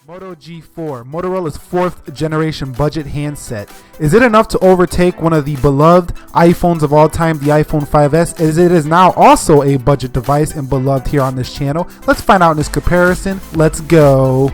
Moto G4, Motorola's 4th generation budget handset. Is it enough to overtake one of the beloved iPhones of all time, the iPhone 5S, as it is now also a budget device and beloved here on this channel? Let's find out in this comparison. Let's go.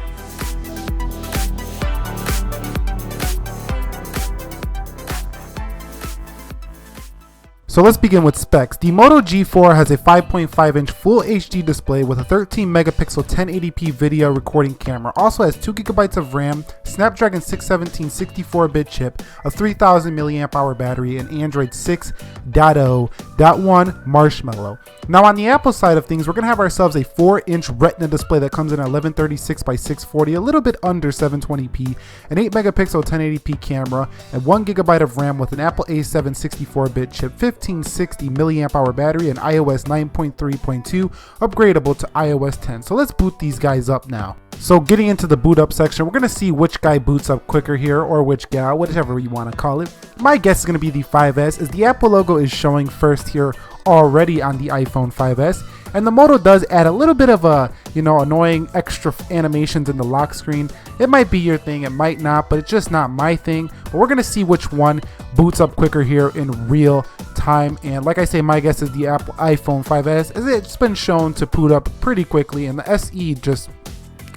So let's begin with specs. The Moto G4 has a 5.5 inch Full HD display with a 13 megapixel 1080p video recording camera. Also has 2 gigabytes of RAM, Snapdragon 617 64-bit chip, a 3000 milliamp hour battery, and Android 6.0.1 Marshmallow. Now on the Apple side of things, we're gonna have ourselves a 4-inch Retina display that comes in at 1136 by 640, a little bit under 720p, an 8 megapixel 1080p camera, and 1 gigabyte of RAM with an Apple A7 64-bit chip, 1560 milliamp hour battery, and iOS 9.3.2 upgradable to iOS 10. So let's boot these guys up now. So getting into the boot up section, we're going to see which guy boots up quicker here, or which gal, whatever you want to call it. My guess is going to be the 5S, as the Apple logo is showing first here already on the iPhone 5S. And the Moto does add a little bit of a, annoying extra animations in the lock screen. It might be your thing, it might not, but it's just not my thing. But we're going to see which one boots up quicker here in real time. And like I say, my guess is the Apple iPhone 5S, as it's been shown to boot up pretty quickly, and the SE just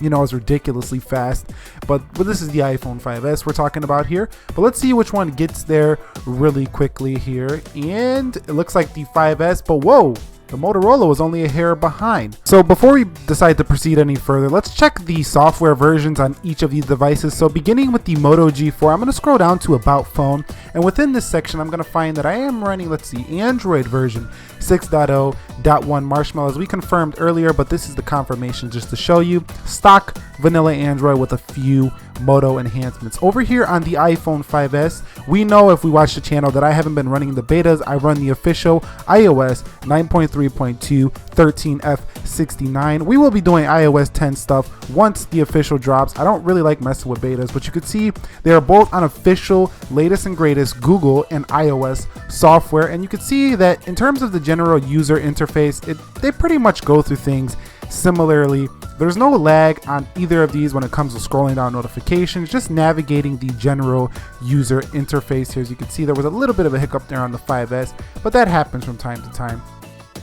is ridiculously fast. But this is the iPhone 5S we're talking about here. But let's see which one gets there really quickly here. And it looks like the 5S, but whoa, the Motorola was only a hair behind. So before we decide to proceed any further, let's check the software versions on each of these devices. So beginning with the Moto G4, I'm going to scroll down to About Phone, and within this section, I'm going to find that I am running, let's see, Android version 6.0.1 Marshmallow, as we confirmed earlier, but this is the confirmation just to show you. Stock vanilla Android with a few Moto enhancements. Over here on the iPhone 5S, we know if we watch the channel that I haven't been running the betas. I run the official iOS 9.3.2 13F69. We will be doing iOS 10 stuff once the official drops. I don't really like messing with betas, but you can see they are both on official latest and greatest Google and iOS software, and you can see that in terms of the general user interface, they pretty much go through things similarly. There's no lag on either of these when it comes to scrolling down notifications, just navigating the general user interface here. As you can see, there was a little bit of a hiccup there on the 5S, but that happens from time to time.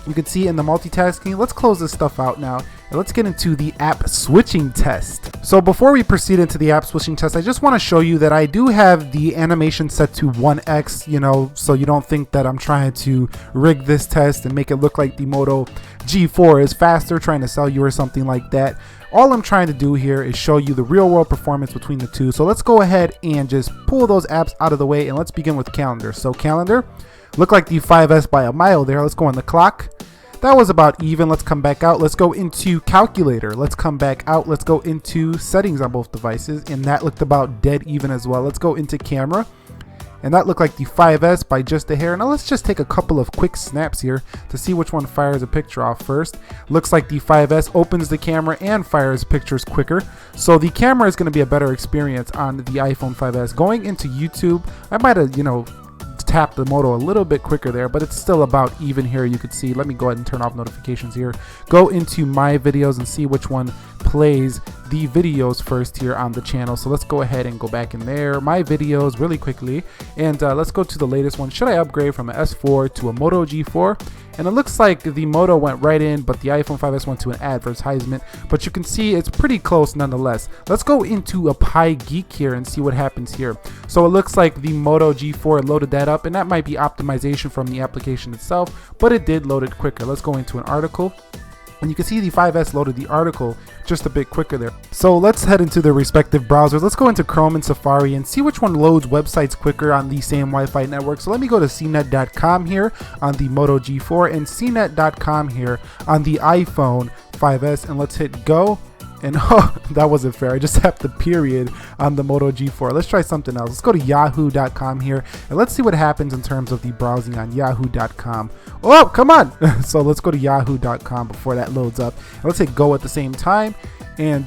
You can see in the multitasking. Let's close this stuff out now, and let's get into the app switching test. So before we proceed into the app switching test, I just want to show you that I do have the animation set to 1x, so you don't think that I'm trying to rig this test and make it look like the Moto G4 is faster, trying to sell you or something like that. All I'm trying to do here is show you the real world performance between the two. So let's go ahead and just pull those apps out of the way, and let's begin with calendar. So calendar, look like the 5S by a mile there. Let's go on the clock. That was about even. Let's come back out. Let's go into calculator. Let's come back out. Let's go into settings on both devices, and that looked about dead even as well. Let's go into camera, and that looked like the 5S by just a hair. Now let's just take a couple of quick snaps here to see which one fires a picture off first. Looks like the 5S opens the camera and fires pictures quicker, so the camera is going to be a better experience on the iPhone 5S. Going into YouTube, I might have tap the Moto a little bit quicker there, but it's still about even here. You could see, let me go ahead and turn off notifications here, go into my videos and see which one plays the videos first here on the channel. So let's go ahead and go back in there, my videos, really quickly, and let's go to the latest one. Should I upgrade from an S4 to a Moto G4? And it looks like the Moto went right in, but the iPhone 5S went to an advertisement. But you can see it's pretty close nonetheless. Let's go into a Pi Geek here and see what happens here. So it looks like the Moto G4 loaded that up, and that might be optimization from the application itself, but it did load it quicker. Let's go into an article. And you can see the 5S loaded the article just a bit quicker there. So let's head into the respective browsers. Let's go into Chrome and Safari and see which one loads websites quicker on the same Wi-Fi network. So let me go to cnet.com here on the Moto G4 and cnet.com here on the iPhone 5S, and let's hit go. And oh, that wasn't fair. I just tapped the period on the Moto G4. Let's try something else. Let's go to yahoo.com here, and let's see what happens in terms of the browsing on yahoo.com. Oh, come on. So let's go to yahoo.com before that loads up. And let's hit go at the same time. And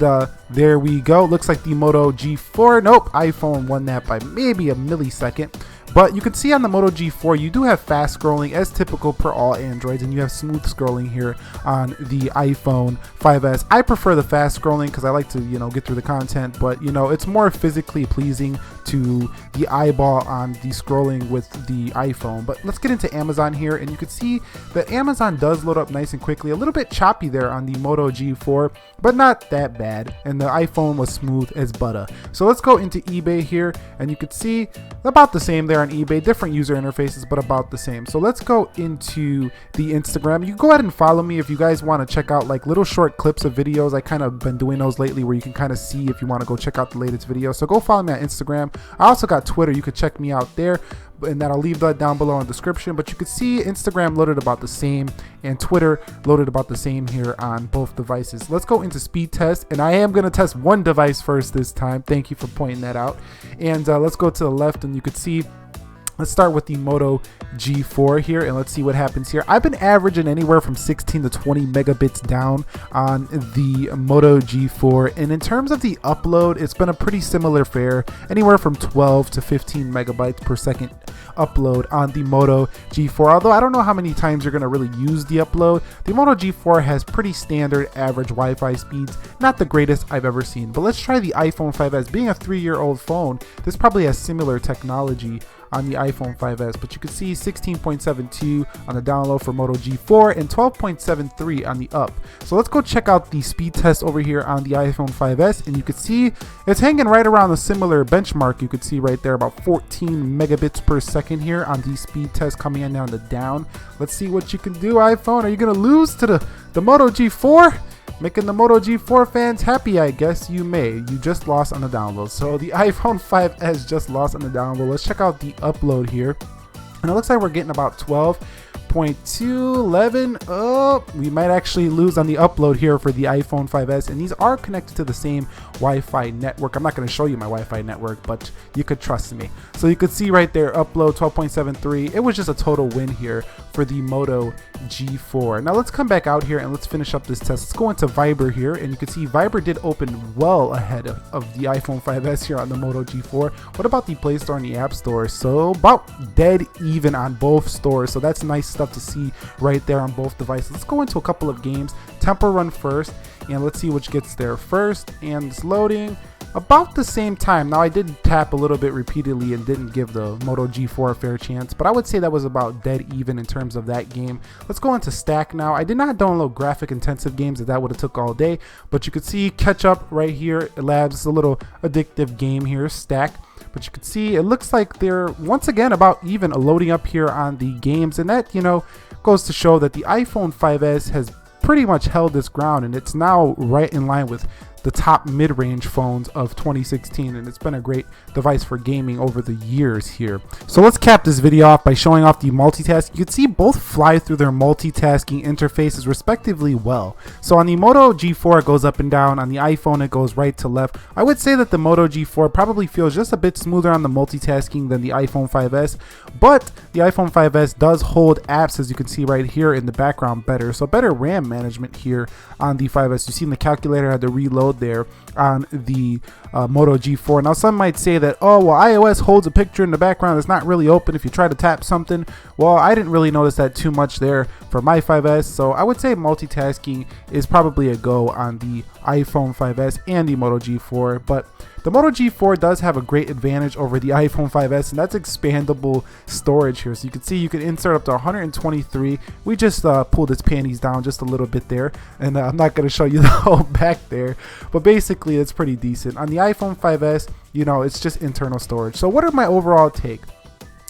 there we go. Looks like the Moto G4, nope, iPhone won that by maybe a millisecond. But you can see on the Moto G4 you do have fast scrolling as typical per all Androids, and you have smooth scrolling here on the iPhone 5S. I prefer the fast scrolling because I like to, get through the content, but it's more physically pleasing to the eyeball on the scrolling with the iPhone. But let's get into Amazon here, and you can see that Amazon does load up nice and quickly. A little bit choppy there on the Moto G4, but not that bad, and the iPhone was smooth as butter. So let's go into eBay here, and you can see about the same there on eBay, different user interfaces, but about the same. So let's go into the Instagram. You can go ahead and follow me if you guys want to check out like little short clips of videos. I kind of been doing those lately where you can kind of see if you want to go check out the latest video. So go follow me on Instagram. I also got Twitter. You could check me out there, and that I'll leave that down below in the description. But you can see Instagram loaded about the same and Twitter loaded about the same here on both devices. Let's go into speed test, and I am going to test one device first this time. Thank you for pointing that out. And let's go to the left, and you can see, let's start with the Moto G4 here, and let's see what happens here. I've been averaging anywhere from 16 to 20 megabits down on the Moto G4, and in terms of the upload, it's been a pretty similar fare, anywhere from 12 to 15 megabytes per second upload on the Moto G4. Although I don't know how many times you're going to really use the upload. The Moto G4 has pretty standard average Wi-Fi speeds, not the greatest I've ever seen. But let's try the iPhone 5S. Being a 3-year-old phone, this probably has similar technology on the iPhone 5S, but you can see 16.72 on the download for Moto G4 and 12.73 on the up. So let's go check out the speed test over here on the iPhone 5S, and you can see it's hanging right around a similar benchmark. You could see right there about 14 megabits per second here on the speed test coming in on the down. Let's see what you can do, iPhone. Are you gonna lose to the Moto G4? Making the Moto G4 fans happy, I guess you may. You just lost on the download. So the iPhone 5S just lost on the download. Let's check out the upload here. And it looks like we're getting about 12.211. Oh, we might actually lose on the upload here for the iPhone 5S. And these are connected to the same Wi-Fi network. I'm not going to show you my Wi-Fi network, but you could trust me. So you could see right there, upload 12.73. It was just a total win here for the Moto G4. Now let's come back out here and let's finish up this test. Let's go into Viber here, and you can see Viber did open well ahead of the iPhone 5S here on the Moto G4. What about the Play Store and the App Store? So about dead even on both stores. So that's nice stuff to see right there on both devices. Let's go into a couple of games. Temple Run first, and let's see which gets there first. And it's loading about the same time. Now I did tap a little bit repeatedly and didn't give the Moto G4 a fair chance, but I would say that was about dead even in terms of that game. Let's go into Stack now. I did not download graphic intensive games, that would have took all day, but you could see Catch Up right here. Labs, a little addictive game here, Stack. But you can see it looks like they're once again about even loading up here on the games, and that goes to show that the iPhone 5S has pretty much held this ground, and it's now right in line with the top mid-range phones of 2016, and it's been a great device for gaming over the years here. So let's cap this video off by showing off the multitasking. You can see both fly through their multitasking interfaces respectively well. So on the Moto G4 it goes up and down, on the iPhone it goes right to left. I would say that the Moto G4 probably feels just a bit smoother on the multitasking than the iPhone 5S, but the iPhone 5S does hold apps, as you can see right here in the background, better. So better RAM management here on the 5S. You see the calculator had to reload there on the Moto G4. Now some might say that, oh well, iOS holds a picture in the background that's not really open if you try to tap something. Well, I didn't really notice that too much there for my 5S, so I would say multitasking is probably a go on the iPhone 5S and the Moto G4. But the Moto G4 does have a great advantage over the iPhone 5S, and that's expandable storage here. So you can see you can insert up to 123. We just pulled its panties down just a little bit there, and I'm not going to show you the whole back there, but basically it's pretty decent. On the iPhone 5S, it's just internal storage. So what are my overall take?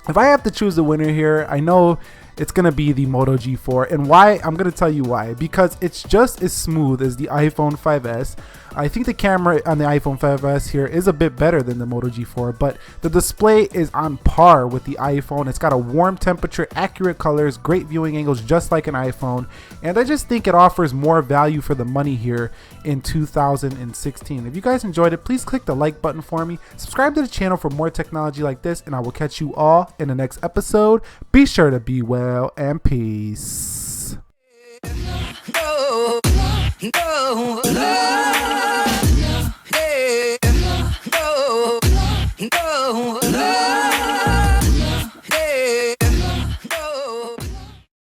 If I have to choose a winner here, I know it's going to be the Moto G4. And why? I'm going to tell you why. Because it's just as smooth as the iPhone 5S. I think the camera on the iPhone 5S here is a bit better than the Moto G4, but the display is on par with the iPhone. It's got a warm temperature, accurate colors, great viewing angles, just like an iPhone. And I just think it offers more value for the money here in 2016. If you guys enjoyed it, please click the like button for me. Subscribe to the channel for more technology like this, and I will catch you all in the next episode. Be sure to be well, and peace. No.